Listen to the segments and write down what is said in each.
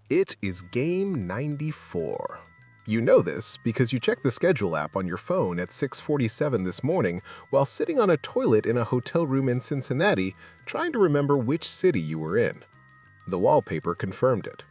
It is game 94. You know this because you checked the schedule app on your phone at 6:47 this morning while sitting on a toilet in a hotel room in Cincinnati trying to remember which city you were in. The wallpaper confirmed it.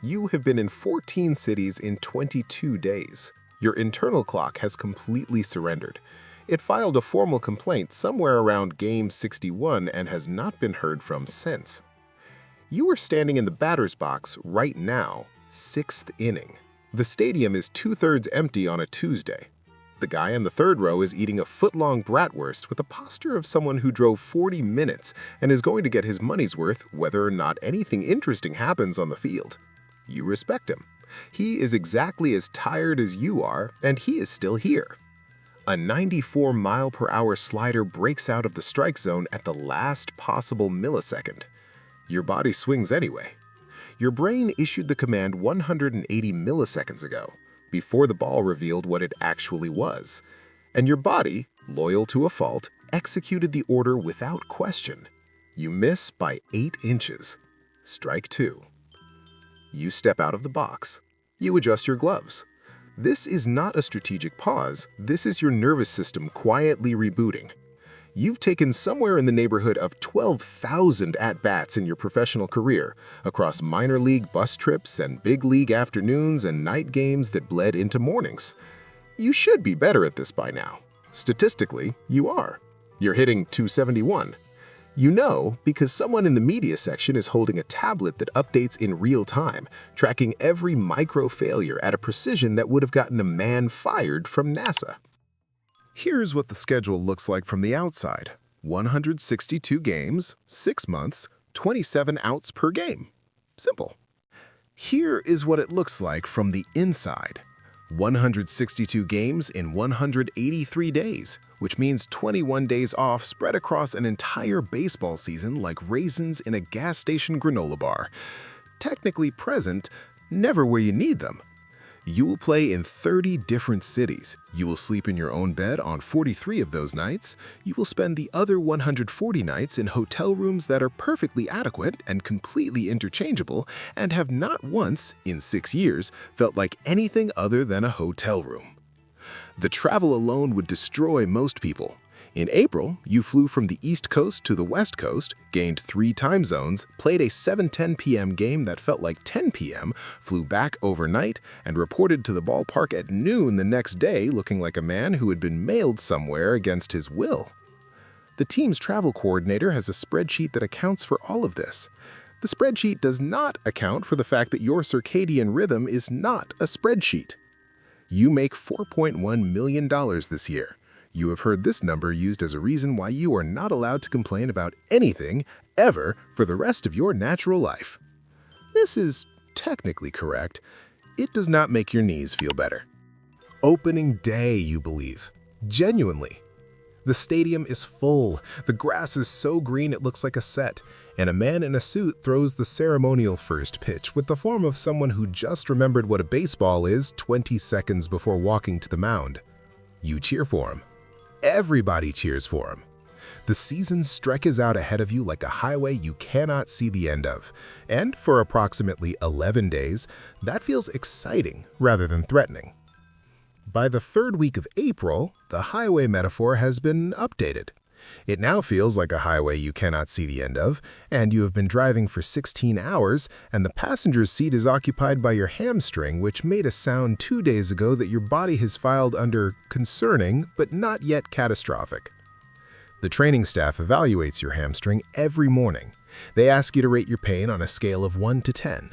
You have been in 14 cities in 22 days. Your internal clock has completely surrendered. It filed a formal complaint somewhere around game 61 and has not been heard from since. You are standing in the batter's box right now, 6th inning. The stadium is 2/3 empty on a Tuesday. The guy in the third row is eating a foot-long bratwurst with the posture of someone who drove 40 minutes and is going to get his money's worth whether or not anything interesting happens on the field. You respect him. He is exactly as tired as you are, and he is still here. A 94-mile-per-hour slider breaks out of the strike zone at the last possible millisecond. Your body swings anyway. Your brain issued the command 180 milliseconds ago, before the ball revealed what it actually was. And your body, loyal to a fault, executed the order without question. You miss by 8 inches. Strike 2. You step out of the box. You adjust your gloves. This is not a strategic pause. This is your nervous system quietly rebooting. You've taken somewhere in the neighborhood of 12,000 at-bats in your professional career, across minor league bus trips and big league afternoons and night games that bled into mornings. You should be better at this by now. Statistically, you are. You're hitting .271. You know because someone in the media section is holding a tablet that updates in real time, tracking every micro-failure at a precision that would have gotten a man fired from NASA. Here's what the schedule looks like from the outside. 162 games, 6 months, 27 outs per game. Simple. Here is what it looks like from the inside. 162 games in 183 days, which means 21 days off spread across an entire baseball season like raisins in a gas station granola bar. Technically present, never where you need them. You will play in 30 different cities. You will sleep in your own bed on 43 of those nights. You will spend the other 140 nights in hotel rooms that are perfectly adequate and completely interchangeable and have not once, in 6 years, felt like anything other than a hotel room. The travel alone would destroy most people. In April, you flew from the East Coast to the West Coast, gained 3 time zones, played a 7:10 p.m. game that felt like 10 p.m., flew back overnight, and reported to the ballpark at noon the next day looking like a man who had been mailed somewhere against his will. The team's travel coordinator has a spreadsheet that accounts for all of this. The spreadsheet does not account for the fact that your circadian rhythm is not a spreadsheet. You make $4.1 million this year. You have heard this number used as a reason why you are not allowed to complain about anything, ever, for the rest of your natural life. This is technically correct. It does not make your knees feel better. Opening day, you believe. Genuinely. The stadium is full. The grass is so green it looks like a set, and a man in a suit throws the ceremonial first pitch with the form of someone who just remembered what a baseball is 20 seconds before walking to the mound. You cheer for him. Everybody cheers for him. The season stretches out ahead of you like a highway you cannot see the end of, and for approximately 11 days, that feels exciting rather than threatening. By the 3rd week of April, the highway metaphor has been updated. It now feels like a highway you cannot see the end of, and you have been driving for 16 hours, and the passenger's seat is occupied by your hamstring, which made a sound 2 days ago that your body has filed under concerning but not yet catastrophic. The training staff evaluates your hamstring every morning. They ask you to rate your pain on a scale of 1 to 10.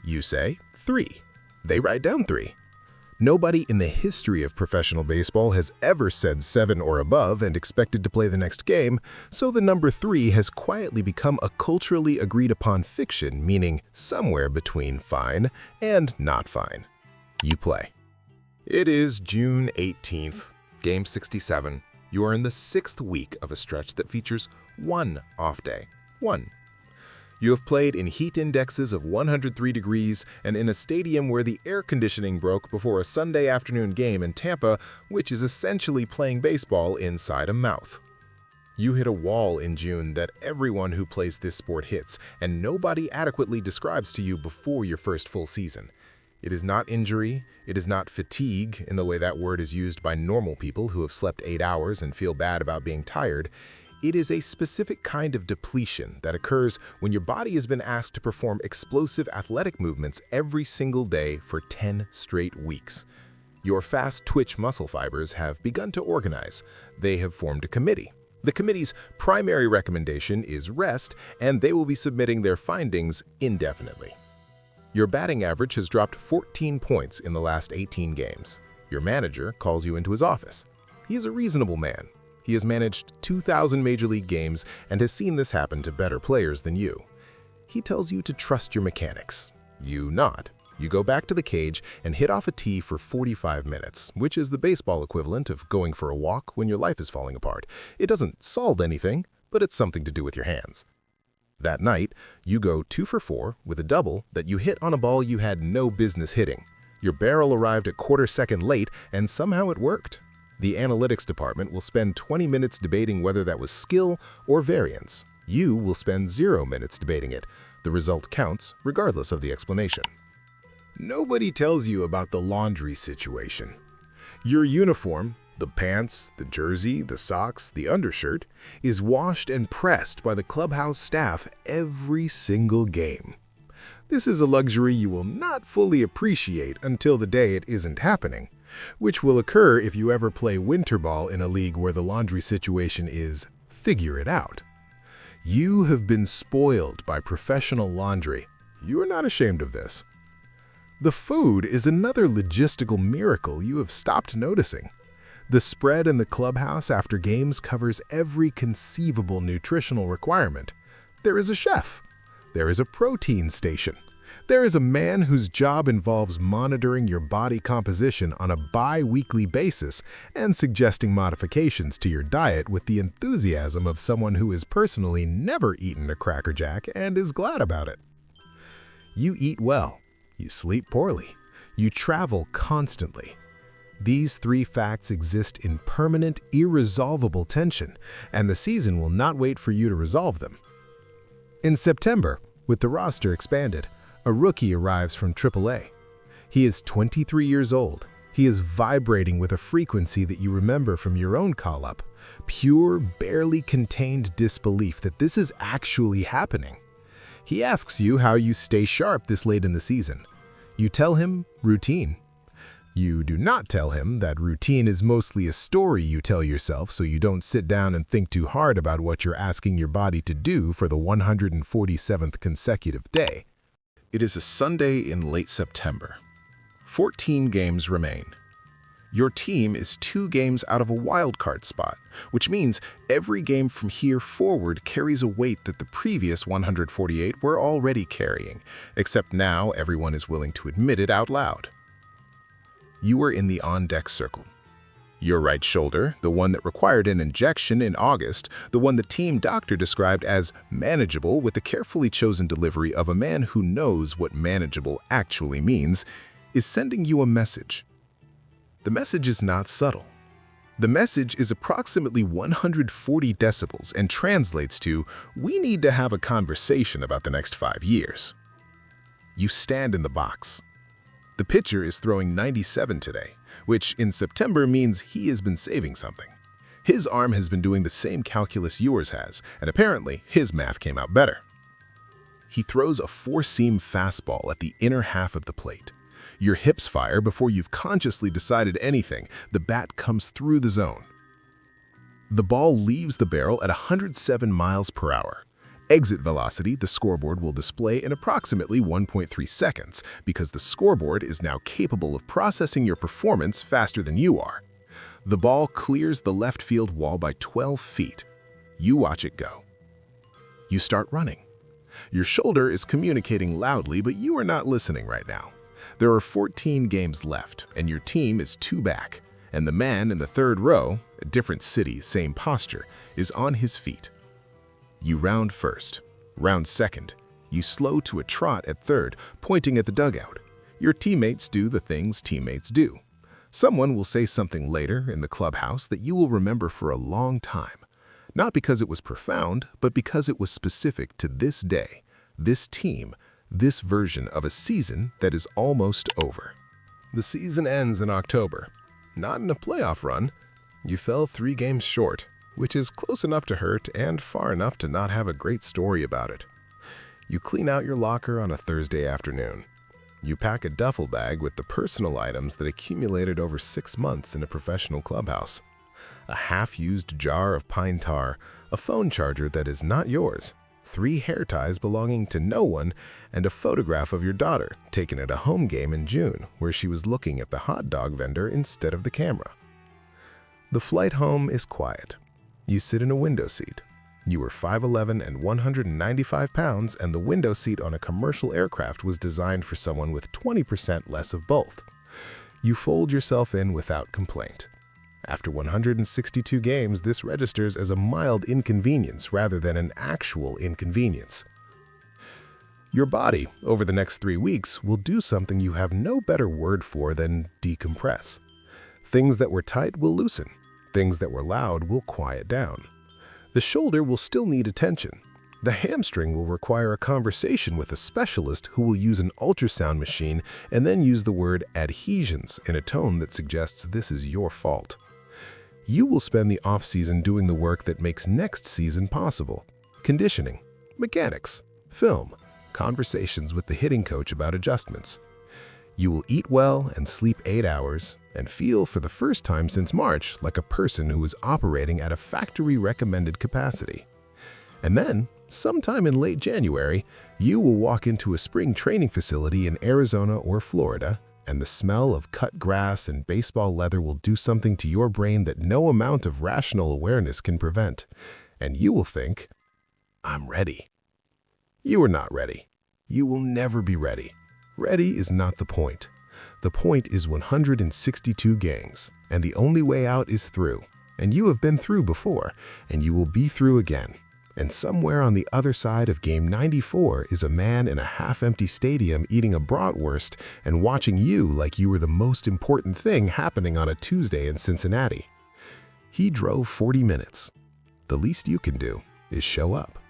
You say 3. They write down 3. Nobody in the history of professional baseball has ever said 7 or above and expected to play the next game, so the number 3 has quietly become a culturally agreed-upon fiction, meaning somewhere between fine and not fine. You play. It is June 18th, Game 67. You are in the 6th week of a stretch that features 1 off day. 1. You have played in heat indexes of 103 degrees and in a stadium where the air conditioning broke before a Sunday afternoon game in Tampa, which is essentially playing baseball inside a mouth. You hit a wall in June that everyone who plays this sport hits, and nobody adequately describes to you before your first full season. It is not injury, it is not fatigue in the way that word is used by normal people who have slept 8 hours and feel bad about being tired. It is a specific kind of depletion that occurs when your body has been asked to perform explosive athletic movements every single day for 10 straight weeks. Your fast twitch muscle fibers have begun to organize. They have formed a committee. The committee's primary recommendation is rest, and they will be submitting their findings indefinitely. Your batting average has dropped 14 points in the last 18 games. Your manager calls you into his office. He is a reasonable man. He has managed 2,000 Major League games and has seen this happen to better players than you. He tells you to trust your mechanics. You nod. You go back to the cage and hit off a tee for 45 minutes, which is the baseball equivalent of going for a walk when your life is falling apart. It doesn't solve anything, but it's something to do with your hands. That night, you go 2 for 4 with a double that you hit on a ball you had no business hitting. Your barrel arrived a quarter-second late, and somehow it worked. The analytics department will spend 20 minutes debating whether that was skill or variance. You will spend 0 minutes debating it. The result counts, regardless of the explanation. Nobody tells you about the laundry situation. Your uniform, the pants, the jersey, the socks, the undershirt, is washed and pressed by the clubhouse staff every single game. This is a luxury you will not fully appreciate until the day it isn't happening, which will occur if you ever play winter ball in a league where the laundry situation is figure it out. You have been spoiled by professional laundry. You are not ashamed of this. The food is another logistical miracle you have stopped noticing. The spread in the clubhouse after games covers every conceivable nutritional requirement. There is a chef. There is a protein station. There is a man whose job involves monitoring your body composition on a bi-weekly basis and suggesting modifications to your diet with the enthusiasm of someone who has personally never eaten a Cracker Jack and is glad about it. You eat well. You sleep poorly. You travel constantly. These 3 facts exist in permanent, irresolvable tension, and the season will not wait for you to resolve them. In September, with the roster expanded, a rookie arrives from AAA. He is 23 years old. He is vibrating with a frequency that you remember from your own call-up. Pure, barely contained disbelief that this is actually happening. He asks you how you stay sharp this late in the season. You tell him routine. You do not tell him that routine is mostly a story you tell yourself so you don't sit down and think too hard about what you're asking your body to do for the 147th consecutive day. It is a Sunday in late September. 14 games remain. Your team is 2 games out of a wildcard spot, which means every game from here forward carries a weight that the previous 148 were already carrying, except now everyone is willing to admit it out loud. You are in the on-deck circle. Your right shoulder, the one that required an injection in August, the one the team doctor described as manageable with the carefully chosen delivery of a man who knows what manageable actually means, is sending you a message. The message is not subtle. The message is approximately 140 decibels and translates to, "We need to have a conversation about the next 5 years." You stand in the box. The pitcher is throwing 97 today, which in September means he has been saving something. His arm has been doing the same calculus yours has, and apparently his math came out better. He throws a 4-seam fastball at the inner half of the plate. Your hips fire before you've consciously decided anything. The bat comes through the zone. The ball leaves the barrel at 107 miles per hour. Exit velocity, the scoreboard will display in approximately 1.3 seconds because the scoreboard is now capable of processing your performance faster than you are. The ball clears the left field wall by 12 feet. You watch it go. You start running. Your shoulder is communicating loudly, but you are not listening right now. There are 14 games left, and your team is 2 back, and the man in the 3rd row, a different city, same posture, is on his feet. You round first, round second. You slow to a trot at third, pointing at the dugout. Your teammates do the things teammates do. Someone will say something later in the clubhouse that you will remember for a long time. Not because it was profound, but because it was specific to this day, this team, this version of a season that is almost over. The season ends in October. Not in a playoff run. You fell 3 games short, which is close enough to hurt and far enough to not have a great story about it. You clean out your locker on a Thursday afternoon. You pack a duffel bag with the personal items that accumulated over 6 months in a professional clubhouse. A half-used jar of pine tar, a phone charger that is not yours, 3 hair ties belonging to no one, and a photograph of your daughter taken at a home game in June where she was looking at the hot dog vendor instead of the camera. The flight home is quiet. You sit in a window seat. You were 5'11" and 195 pounds, and the window seat on a commercial aircraft was designed for someone with 20% less of both. You fold yourself in without complaint. After 162 games, this registers as a mild inconvenience rather than an actual inconvenience. Your body, over the next 3 weeks, will do something you have no better word for than decompress. Things that were tight will loosen. Things that were loud will quiet down. The shoulder will still need attention. The hamstring will require a conversation with a specialist who will use an ultrasound machine and then use the word adhesions in a tone that suggests this is your fault. You will spend the off-season doing the work that makes next season possible. Conditioning, mechanics, film, conversations with the hitting coach about adjustments. You will eat well and sleep 8 hours and feel for the first time since March like a person who is operating at a factory-recommended capacity. And then, sometime in late January, you will walk into a spring training facility in Arizona or Florida, and the smell of cut grass and baseball leather will do something to your brain that no amount of rational awareness can prevent. And you will think, I'm ready. You are not ready. You will never be ready. Ready is not the point. The point is 162 gangs, and the only way out is through. And you have been through before, and you will be through again. And somewhere on the other side of Game 94 is a man in a half-empty stadium eating a bratwurst and watching you like you were the most important thing happening on a Tuesday in Cincinnati. He drove 40 minutes. The least you can do is show up.